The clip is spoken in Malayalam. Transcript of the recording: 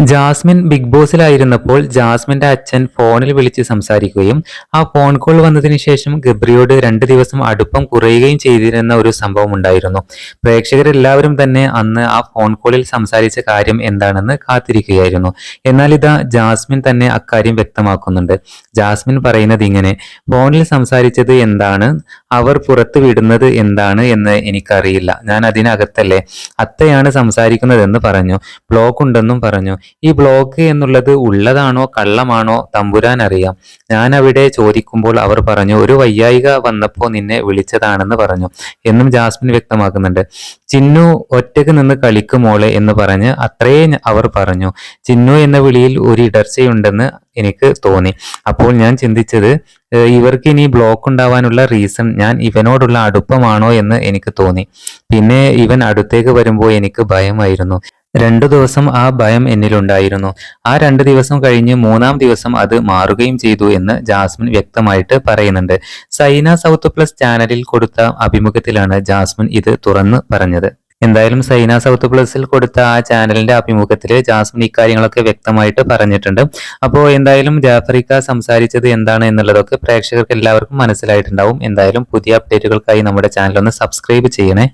ജാസ്മിൻ ബിഗ് ബോസിലായിരുന്നപ്പോൾ ജാസ്മിന്റെ അച്ഛൻ ഫോണിൽ വിളിച്ച് സംസാരിക്കുകയും ആ ഫോൺ കോൾ വന്നതിന് ശേഷം ഗബ്രിയോട് 2 ദിവസം അടുപ്പം കുറയുകയും ചെയ്തിരുന്ന ഒരു സംഭവം ഉണ്ടായിരുന്നു. പ്രേക്ഷകരെല്ലാവരും തന്നെ അന്ന് ആ ഫോൺ കോളിൽ സംസാരിച്ച കാര്യം എന്താണെന്ന് കാത്തിരിക്കുകയായിരുന്നു. എന്നാൽ ഇതാ ജാസ്മിൻ തന്നെ അക്കാര്യം വ്യക്തമാക്കുന്നുണ്ട്. ജാസ്മിൻ പറയുന്നത് ഇങ്ങനെ: ഫോണിൽ സംസാരിച്ചത് എന്താണ്, അവർ പുറത്തു വിടുന്നത് എന്താണ് എന്ന് എനിക്കറിയില്ല. ഞാൻ അതിനകത്തല്ലേ. അത്തയാണ് സംസാരിക്കുന്നതെന്ന് പറഞ്ഞു. ബ്ലോക്ക് ഉണ്ടെന്നും പറഞ്ഞു. ഈ ബ്ലോക്ക് എന്നുള്ളത് ഉള്ളതാണോ കള്ളമാണോ തമ്പുരാൻ അറിയാം. ഞാൻ അവിടെ ചോദിക്കുമ്പോൾ അവർ പറഞ്ഞു ഒരു വയ്യായിക വന്നപ്പോ നിന്നെ വിളിച്ചതാണെന്ന് പറഞ്ഞു എന്നും ജാസ്മിൻ വ്യക്തമാക്കുന്നുണ്ട്. ചിന്നു ഒറ്റക്ക് നിന്ന് കളിക്കുമോളെ എന്ന് പറഞ്ഞ് അത്രേ അവർ പറഞ്ഞു. ചിന്നു എന്ന വിളിയിൽ ഒരു ഇടർച്ചയുണ്ടെന്ന് എനിക്ക് തോന്നി. അപ്പോൾ ഞാൻ ചിന്തിച്ചത് ഇവർക്ക് ഇനി ബ്ലോക്ക് ഉണ്ടാവാനുള്ള റീസൺ ഞാൻ ഇവനോടുള്ള അടുപ്പമാണോ എന്ന് എനിക്ക് തോന്നി. പിന്നെ ഇവൻ അടുത്തേക്ക് വരുമ്പോൾ എനിക്ക് ഭയമായിരുന്നു. 2 ദിവസം ആ ഭയം എന്നിലുണ്ടായിരുന്നു. ആ 2 ദിവസം കഴിഞ്ഞ് 3-ാം ദിവസം അത് മാറുകയും ചെയ്തു എന്ന് ജാസ്മിൻ വ്യക്തമായിട്ട് പറയുന്നുണ്ട്. സൈന സൗത്ത് പ്ലസ് ചാനലിൽ കൊടുത്ത അഭിമുഖത്തിലാണ് ജാസ്മിൻ ഇത് തുറന്ന് പറഞ്ഞത്. എന്തായാലും സൈന സൗത്ത് പ്ലസിൽ കൊടുത്ത ആ ചാനലിന്റെ അഭിമുഖത്തിൽ ജാസ്മിൻ ഇക്കാര്യങ്ങളൊക്കെ വ്യക്തമായിട്ട് പറഞ്ഞിട്ടുണ്ട്. അപ്പോൾ എന്തായാലും ജാഫറിക്ക സംസാരിച്ചത് എന്താണ് എന്നുള്ളതൊക്കെ പ്രേക്ഷകർക്ക് എല്ലാവർക്കും മനസ്സിലായിട്ടുണ്ടാവും. എന്തായാലും പുതിയ അപ്ഡേറ്റുകൾക്കായി നമ്മുടെ ചാനൽ ഒന്ന് സബ്സ്ക്രൈബ് ചെയ്യണേ.